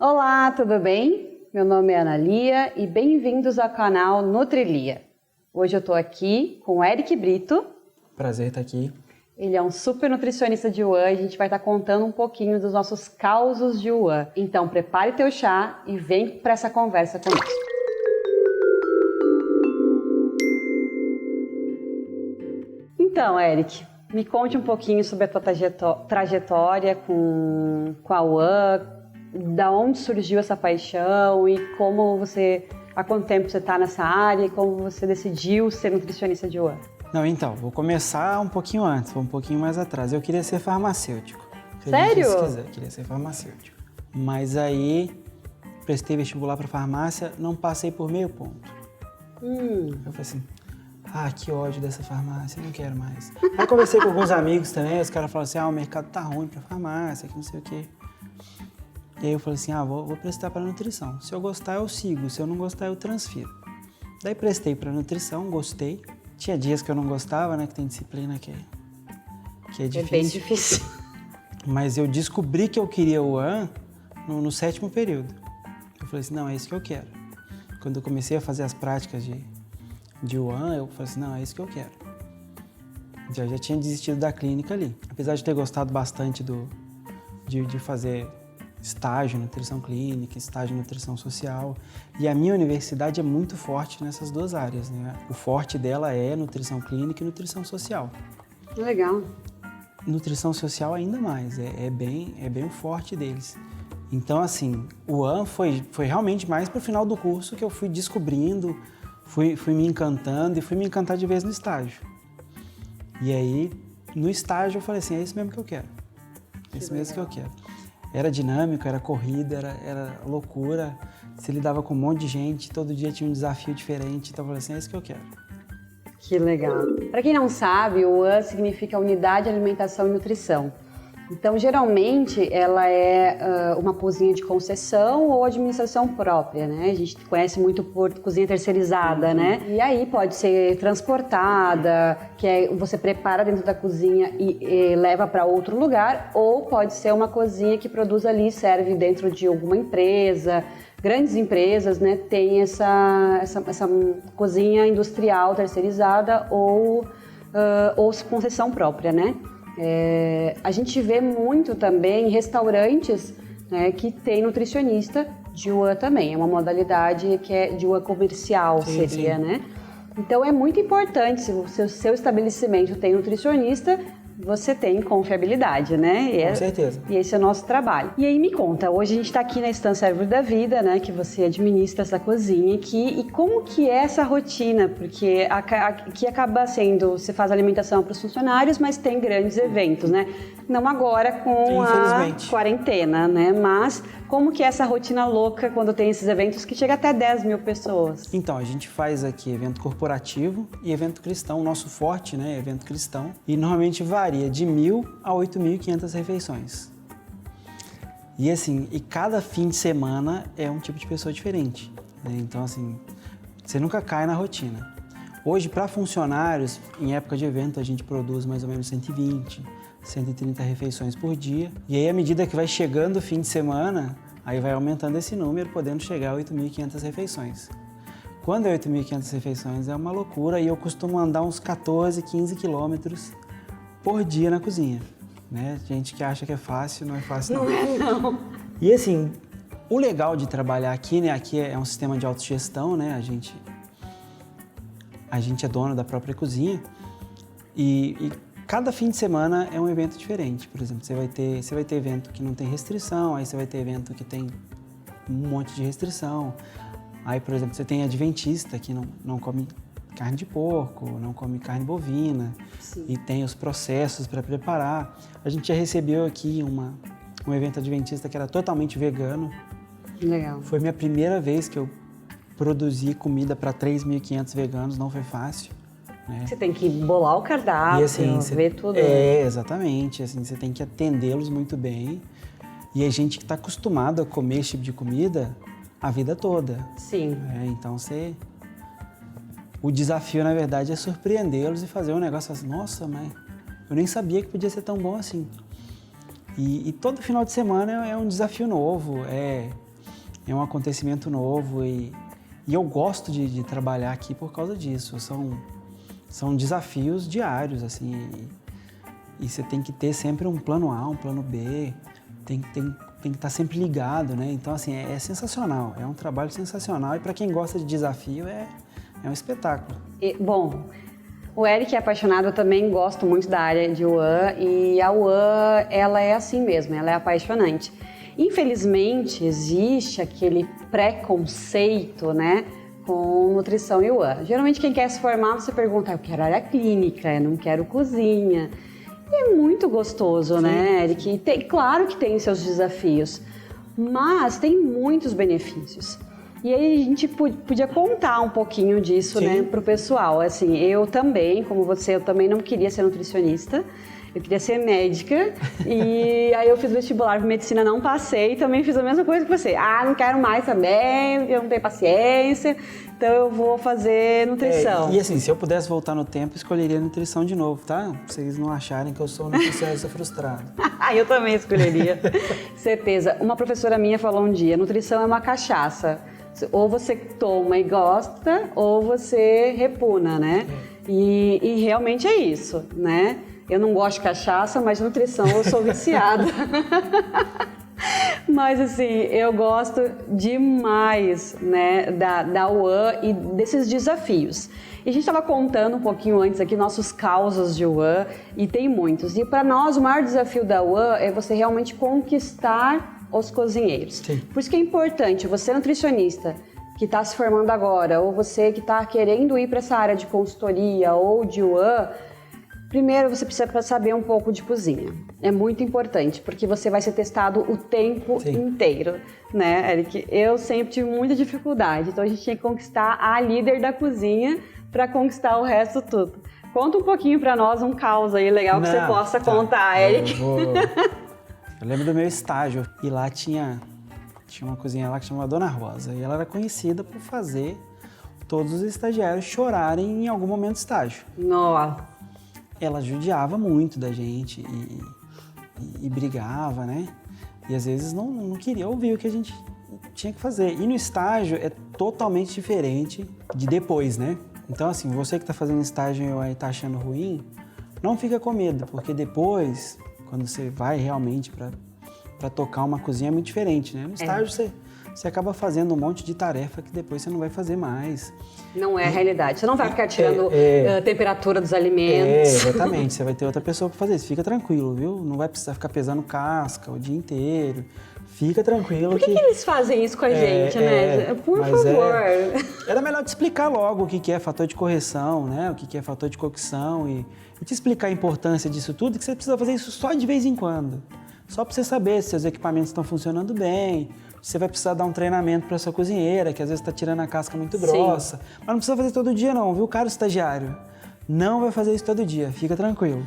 Olá, tudo bem? Meu nome é Ana Lia e bem-vindos ao canal Nutrilia. Hoje eu estou aqui com o Eric Brito. Prazer estar aqui. Ele é um super nutricionista de Wuhan e a gente vai estar contando um pouquinho dos nossos causos de Wuhan. Então prepare teu chá e vem para essa conversa conosco. Então, Eric, me conte um pouquinho sobre a tua trajetória com a Wuhan, da onde surgiu essa paixão e há quanto tempo você está nessa área e como você decidiu ser nutricionista de Wuhan. Não, então, vou começar um pouquinho antes, um pouquinho mais atrás. Eu queria ser farmacêutico. Sério? Se quiser, queria ser farmacêutico. Mas aí, prestei vestibular para farmácia, não passei por meio ponto. Eu falei assim, que ódio dessa farmácia, não quero mais. Aí conversei com alguns amigos também, os caras falaram assim, o mercado tá ruim para farmácia, que não sei o quê. E aí eu falei assim, vou prestar para nutrição. Se eu gostar, eu sigo, se eu não gostar, eu transfiro. Daí prestei para nutrição, gostei. Tinha dias que eu não gostava, né? Que tem disciplina que é difícil. É bem difícil. Mas eu descobri que eu queria o Wuhan no 7º período. Eu falei assim, não, é isso que eu quero. Quando eu comecei a fazer as práticas de Wuhan, eu falei assim, não, é isso que eu quero. Já tinha desistido da clínica ali. Apesar de ter gostado bastante de fazer estágio em nutrição clínica, estágio em nutrição social. E a minha universidade é muito forte nessas duas áreas, né? O forte dela é nutrição clínica e nutrição social. Legal. Nutrição social ainda mais, é bem o forte deles. Então, assim, o Wuhan foi realmente mais pro final do curso que eu fui descobrindo, fui me encantando e fui me encantar de vez no estágio. E aí, no estágio, eu falei assim, é isso mesmo que eu quero. É isso mesmo que eu quero. Era dinâmico, era corrida, era loucura. Você lidava com um monte de gente, todo dia tinha um desafio diferente. Então eu falei assim, é isso que eu quero. Que legal. Para quem não sabe, o WAN significa Unidade de Alimentação e Nutrição. Então, geralmente, ela é uma cozinha de concessão ou administração própria, né? A gente conhece muito por cozinha terceirizada, né? E aí pode ser transportada, você prepara dentro da cozinha e leva para outro lugar, ou pode ser uma cozinha que produz ali e serve dentro de alguma empresa. Grandes empresas, né, têm essa cozinha industrial terceirizada ou concessão própria, né? A gente vê muito também restaurantes, né, que tem nutricionista de Wuhan também. É uma modalidade que é de Wuhan comercial, seria, sim. Né? Então é muito importante, se o seu estabelecimento tem nutricionista, você tem confiabilidade, né? Com certeza. E esse é o nosso trabalho. E aí me conta, hoje a gente está aqui na Estância Árvore da Vida, né? Que você administra essa cozinha aqui. E como que é essa rotina? Porque aqui acaba sendo, você faz alimentação para os funcionários, mas tem grandes eventos, né? Não agora com a quarentena, né? Mas como que é essa rotina louca quando tem esses eventos que chega até 10 mil pessoas? Então, a gente faz aqui evento corporativo e evento cristão. O nosso forte, né, é evento cristão. E normalmente varia de 1.000 a 8.500 refeições. E assim, cada fim de semana é um tipo de pessoa diferente, né? Então, assim, você nunca cai na rotina. Hoje, para funcionários, em época de evento, a gente produz mais ou menos 120, 130 refeições por dia. E aí, à medida que vai chegando o fim de semana, aí vai aumentando esse número, podendo chegar a 8.500 refeições. Quando é 8.500 refeições, é uma loucura e eu costumo andar uns 14, 15 quilômetros por dia na cozinha, né? Gente que acha que é fácil, não é fácil não. Não é não. E assim, o legal de trabalhar aqui, né? Aqui é um sistema de autogestão, né? A gente é dono da própria cozinha e cada fim de semana é um evento diferente. Por exemplo, você vai ter evento que não tem restrição, aí você vai ter evento que tem um monte de restrição. Aí, por exemplo, você tem adventista que não come carne de porco, não come carne bovina. Sim. E tem os processos para preparar. A gente já recebeu aqui um evento adventista que era totalmente vegano. Legal. Foi minha primeira vez que eu produzi comida para 3.500 veganos, não foi fácil, né? Você tem que bolar o cardápio, e, assim, ver tudo. Exatamente. Assim, você tem que atendê-los muito bem. E a gente que está acostumado a comer esse tipo de comida a vida toda. Sim. Então o desafio, na verdade, é surpreendê-los e fazer um negócio assim, nossa, mas eu nem sabia que podia ser tão bom assim. E todo final de semana é um desafio novo, é um acontecimento novo e eu gosto de trabalhar aqui por causa disso. São desafios diários, assim, e você tem que ter sempre um plano A, um plano B, tem que estar sempre ligado, né? Então, assim, é sensacional, é um trabalho sensacional e para quem gosta de desafio é um espetáculo. Bom, o Eric é apaixonado, eu também gosto muito da área de UAN e a UAN, ela é assim mesmo, ela é apaixonante. Infelizmente, existe aquele preconceito, né, com nutrição e UAN. Geralmente, quem quer se formar, você pergunta, eu quero área clínica, eu não quero cozinha. E é muito gostoso, sim, né, Eric? Claro que tem seus desafios, mas tem muitos benefícios. E aí a gente podia contar um pouquinho disso, sim, né, pro pessoal. Assim, eu também, como você, eu também não queria ser nutricionista. Eu queria ser médica e aí eu fiz vestibular de medicina, não passei, também fiz a mesma coisa que você. Não quero mais também, eu não tenho paciência, então eu vou fazer nutrição. E assim, se eu pudesse voltar no tempo, escolheria nutrição de novo, tá? Pra vocês não acharem que eu sou um nutricionista frustrado. Eu também escolheria, certeza. Uma professora minha falou um dia, nutrição é uma cachaça. Ou você toma e gosta, ou você repugna, né? E realmente é isso, né? Eu não gosto de cachaça, mas de nutrição eu sou viciada. Mas assim, eu gosto demais, né, da UAN e desses desafios. E a gente estava contando um pouquinho antes aqui nossos causos de UAN e tem muitos. E para nós o maior desafio da UAN é você realmente conquistar os cozinheiros. Sim. Por isso que é importante, você nutricionista que está se formando agora, ou você que está querendo ir para essa área de consultoria ou de UAN, primeiro, você precisa saber um pouco de cozinha. É muito importante, porque você vai ser testado o tempo, sim, inteiro, né, Eric? Eu sempre tive muita dificuldade, então a gente tinha que conquistar a líder da cozinha para conquistar o resto tudo. Conta um pouquinho para nós um caos aí legal que você possa contar, Eric. Eu lembro do meu estágio e lá tinha uma cozinha lá que chamava Dona Rosa e ela era conhecida por fazer todos os estagiários chorarem em algum momento do estágio. Nossa! Ela judiava muito da gente e brigava, né? E às vezes não queria ouvir o que a gente tinha que fazer. E no estágio é totalmente diferente de depois, né? Então, assim, você que está fazendo estágio e está achando ruim, não fica com medo, porque depois, quando você vai realmente para tocar uma cozinha, é muito diferente, né? No estágio você acaba fazendo um monte de tarefa que depois você não vai fazer mais. Não é a realidade. Você não vai ficar tirando a temperatura dos alimentos. Exatamente. Você vai ter outra pessoa para fazer isso. Fica tranquilo, viu? Não vai precisar ficar pesando casca o dia inteiro. Fica tranquilo. Por que eles fazem isso com a gente, né? Por favor. Era melhor te explicar logo o que é fator de correção, né? O que é fator de cocção e te explicar a importância disso tudo, que você precisa fazer isso só de vez em quando. Só para você saber se seus equipamentos estão funcionando bem. Você vai precisar dar um treinamento para sua cozinheira, que às vezes está tirando a casca muito grossa. Sim. Mas não precisa fazer todo dia não, viu, caro estagiário? Não vai fazer isso todo dia, fica tranquilo.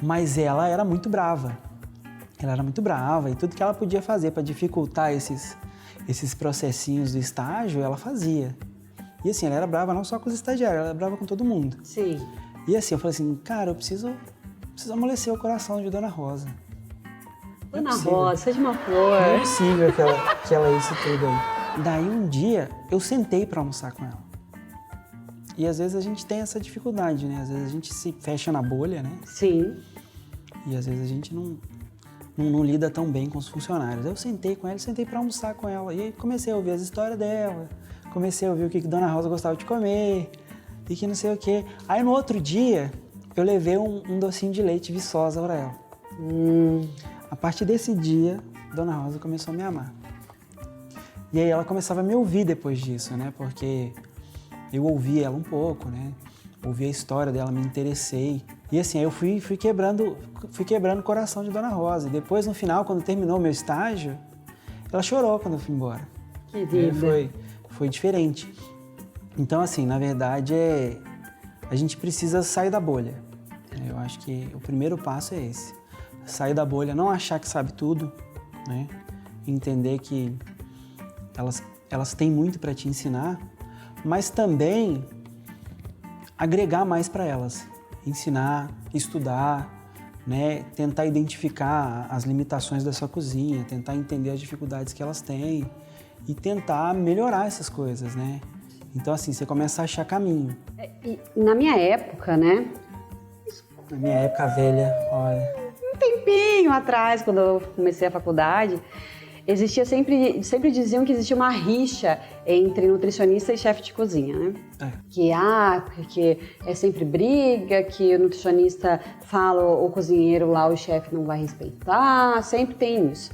Mas ela era muito brava. Ela era muito brava e tudo que ela podia fazer para dificultar esses processinhos do estágio, ela fazia. E assim, ela era brava não só com os estagiários, ela era brava com todo mundo. Sim. E assim, eu falei assim, cara, eu preciso amolecer o coração de Dona Rosa. Dona Rosa, seja uma flor. Não é possível que ela isso tudo aí. Daí um dia eu sentei para almoçar com ela. E às vezes a gente tem essa dificuldade, né? Às vezes a gente se fecha na bolha, né? Sim. E às vezes a gente não lida tão bem com os funcionários. Eu sentei com ela, sentei para almoçar com ela. E aí comecei a ouvir as histórias dela. Comecei a ouvir o que Dona Rosa gostava de comer. E que não sei o quê. Aí no outro dia eu levei um docinho de leite Viçosa para ela. A partir desse dia, Dona Rosa começou a me amar. E aí ela começava a me ouvir depois disso, né? Porque eu ouvi ela um pouco, né? Ouvi a história dela, me interessei. E assim, aí eu fui quebrando o coração de Dona Rosa. E depois, no final, quando terminou o meu estágio, ela chorou quando eu fui embora. Que vida. Foi diferente. Então, assim, na verdade, a gente precisa sair da bolha. Eu acho que o primeiro passo é esse. Sair da bolha, não achar que sabe tudo, né? Entender que elas têm muito para te ensinar, mas também agregar mais para elas. Ensinar, estudar, né? Tentar identificar as limitações da sua cozinha, tentar entender as dificuldades que elas têm e tentar melhorar essas coisas, né? Então, assim, você começa a achar caminho. E na minha época, né? Na minha época velha, olha... Um tempinho atrás, quando eu comecei a faculdade, existia sempre diziam que existia uma rixa entre nutricionista e chefe de cozinha, né? Porque é sempre briga, que o nutricionista fala, o cozinheiro lá, o chefe não vai respeitar, sempre tem isso.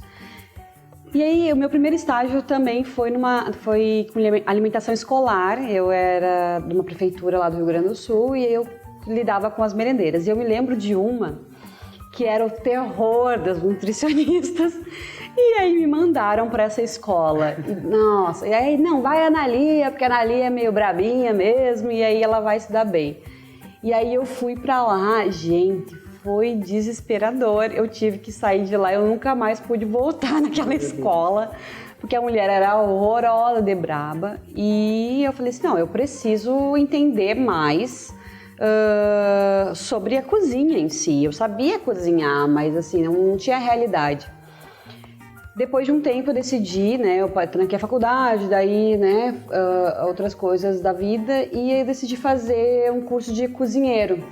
E aí, o meu primeiro estágio também foi com alimentação escolar. Eu era de uma prefeitura lá do Rio Grande do Sul e eu lidava com as merendeiras. E eu me lembro de uma que era o terror das nutricionistas. E aí me mandaram para essa escola. Nossa, e aí, não, vai a Analia, porque a Analia é meio brabinha mesmo, e aí ela vai se dar bem. E aí eu fui para lá, gente, foi desesperador. Eu tive que sair de lá, eu nunca mais pude voltar naquela escola, porque a mulher era horrorosa de braba. E eu falei assim, não, eu preciso entender mais sobre a cozinha em si. Eu sabia cozinhar, mas assim, não tinha realidade. Depois de um tempo eu decidi, né, eu tranquei a faculdade, daí, né, outras coisas da vida, e eu decidi fazer um curso de cozinheiro.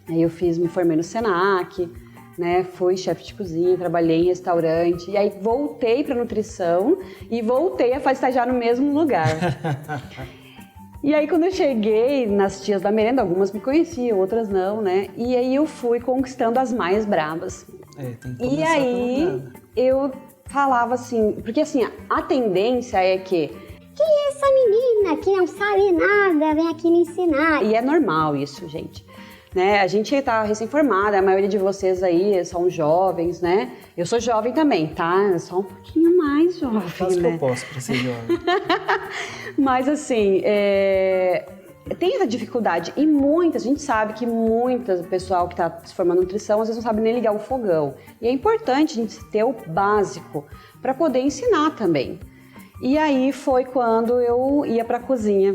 Aí eu me formei no Senac, né, fui chefe de cozinha, trabalhei em restaurante, e aí voltei para nutrição e voltei a estagiar no mesmo lugar. E aí quando eu cheguei nas tias da merenda, algumas me conheciam, outras não, né, e aí eu fui conquistando as mais bravas. Tem que e aí eu falava assim, porque assim, a tendência é que quem é essa menina que não sabe nada, vem aqui me ensinar. E é normal isso, gente. Né? A gente tá recém-formada, a maioria de vocês aí são jovens, né? Eu sou jovem também, tá? Só um pouquinho mais jovem, Faço né? que eu posso pra ser jovem. Mas assim, tem essa dificuldade e a gente sabe que muitas pessoal que está se formando em nutrição às vezes não sabe nem ligar o fogão. E é importante a gente ter o básico para poder ensinar também. E aí foi quando eu ia para a cozinha.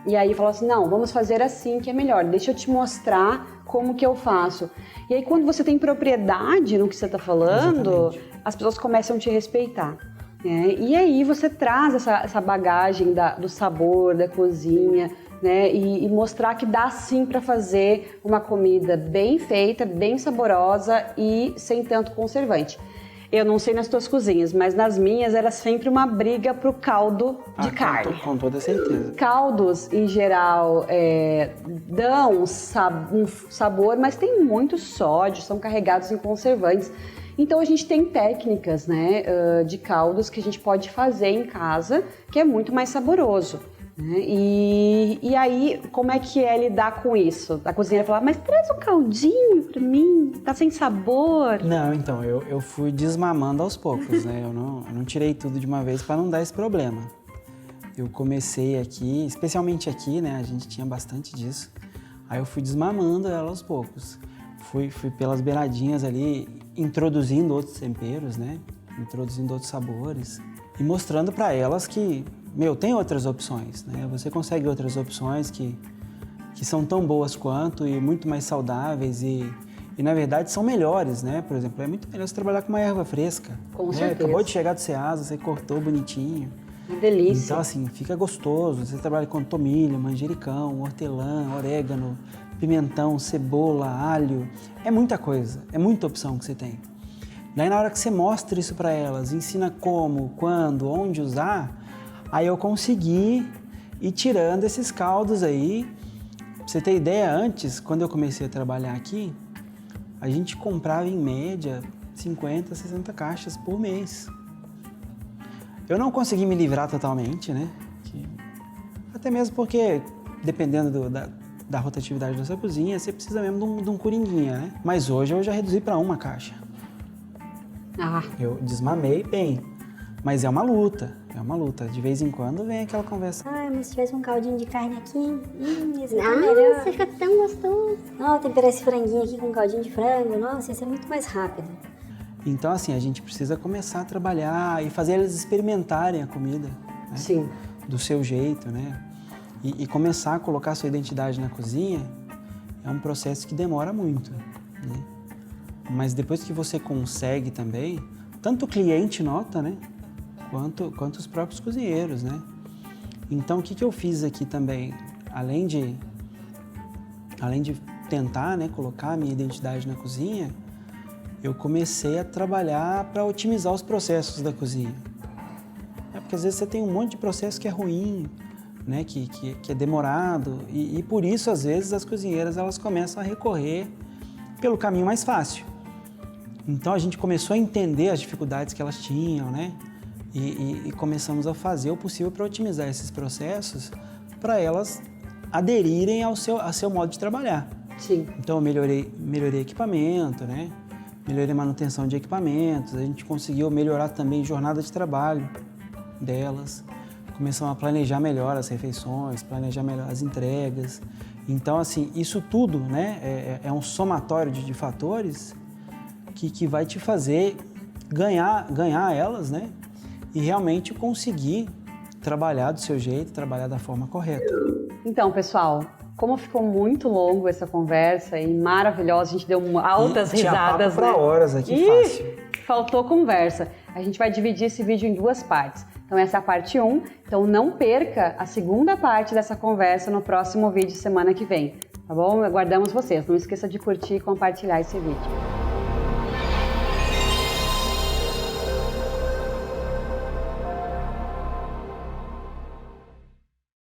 E aí falou assim, não, vamos fazer assim que é melhor, deixa eu te mostrar como que eu faço. E aí quando você tem propriedade no que você está falando, as pessoas começam a te respeitar. E aí você traz essa bagagem do sabor, da cozinha, né? E mostrar que dá sim para fazer uma comida bem feita, bem saborosa e sem tanto conservante. Eu não sei nas tuas cozinhas, mas nas minhas era sempre uma briga pro caldo de carne. Com toda certeza. Caldos, em geral, dão um sabor, mas tem muito sódio, são carregados em conservantes. Então a gente tem técnicas, né, de caldos que a gente pode fazer em casa, que é muito mais saboroso. E aí, como é que é lidar com isso? A cozinheira fala, mas traz um caldinho pra mim, tá sem sabor. Não, então, eu fui desmamando aos poucos, né? Eu não tirei tudo de uma vez para não dar esse problema. Eu comecei aqui, especialmente aqui, né? A gente tinha bastante disso. Aí eu fui desmamando ela aos poucos. Fui pelas beiradinhas ali, introduzindo outros temperos, né? Introduzindo outros sabores e mostrando para elas que tem outras opções, né? Você consegue outras opções que são tão boas quanto e muito mais saudáveis e na verdade são melhores, né? Por exemplo, é muito melhor você trabalhar com uma erva fresca. Com certeza. Acabou de chegar do Ceasa, você cortou bonitinho. Uma delícia. Então, assim, fica gostoso. Você trabalha com tomilho, manjericão, hortelã, orégano, pimentão, cebola, alho. É muita coisa, é muita opção que você tem. Daí, na hora que você mostra isso para elas, ensina como, quando, onde usar, aí eu consegui ir tirando esses caldos aí. Pra você ter ideia, antes, quando eu comecei a trabalhar aqui, a gente comprava em média 50, 60 caixas por mês. Eu não consegui me livrar totalmente, né? Até mesmo porque, dependendo da rotatividade da sua cozinha, você precisa mesmo de um coringuinha, né? Mas hoje eu já reduzi para uma caixa. Eu desmamei bem, mas é uma luta. De vez em quando vem aquela conversa. Mas se tivesse um caldinho de carne aqui, ia ser melhor. Nossa, fica tão gostoso. Temperar esse franguinho aqui com um caldinho de frango, nossa, ia ser muito mais rápido. Então, assim, a gente precisa começar a trabalhar e fazer eles experimentarem a comida. Né? Sim. Do seu jeito, né? E começar a colocar a sua identidade na cozinha é um processo que demora muito, né? Mas depois que você consegue também, tanto o cliente nota, né? quanto os próprios cozinheiros, né? Então, o que eu fiz aqui também, além de tentar, né, colocar a minha identidade na cozinha, eu comecei a trabalhar para otimizar os processos da cozinha. Porque às vezes você tem um monte de processo que é ruim, né, que é demorado, e por isso, às vezes, as cozinheiras elas começam a recorrer pelo caminho mais fácil. Então, a gente começou a entender as dificuldades que elas tinham, né, e começamos a fazer o possível para otimizar esses processos para elas aderirem ao seu modo de trabalhar. Sim. Então, eu melhorei equipamento, né, melhorei manutenção de equipamentos, a gente conseguiu melhorar também a jornada de trabalho delas, começamos a planejar melhor as refeições, planejar melhor as entregas. Então, assim, isso tudo, né, é um somatório de fatores que vai te fazer ganhar elas, né, e realmente conseguir trabalhar do seu jeito, trabalhar da forma correta. Então, pessoal, como ficou muito longo essa conversa e maravilhosa, a gente deu altas risadas, tinha papo pra horas aqui, fácil. Faltou conversa. A gente vai dividir esse vídeo em 2 partes. Então, essa é a parte 1. Então, não perca a segunda parte dessa conversa no próximo vídeo semana que vem. Tá bom? Aguardamos vocês. Não esqueça de curtir e compartilhar esse vídeo.